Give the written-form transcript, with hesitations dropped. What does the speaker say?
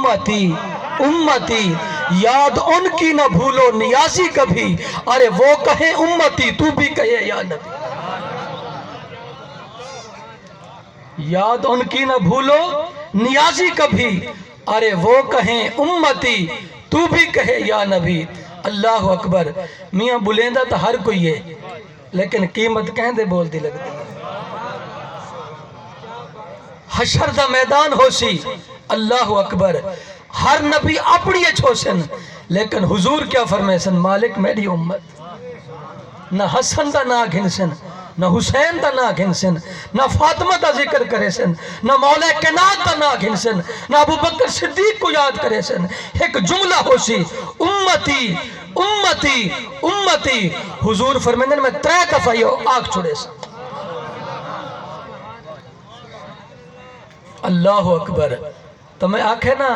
उम्मती उम्मती, याद उनकी न भूलो नियाजी कभी, अरे वो कहे उम्मती तू भी कहे या नबी। याद उनकी न भूलो नियाजी कभी, अरे वो कहें उम्मती तू भी कहे या नबी। अल्लाह अकबर। मियाँ बुलेंदा तो हर कोई है, लेकिन कीमत कहंदे बोलती लगती है। हशर दा मैदान होसी, अल्लाह अकबर। हर नबी अपनी छोसन, लेकिन हुजूर क्या फरमायसन, मालिक मेरी उम्मत। न हसन दा ना घिनसन, न हुसैन दा ना घिनसन, न फातिमा दा जिक्र करेसन, न मौला कायनात दा ना घिनसन, न अबू बकर सिद्दीक को याद करेसन। एक जुमला होसी, उम्मती उम्मती उम्मती। हुजूर फरमांदन में 3 दफा यो आग छुड़ेसन। अल्लाह अकबर। तो मैं आखे ना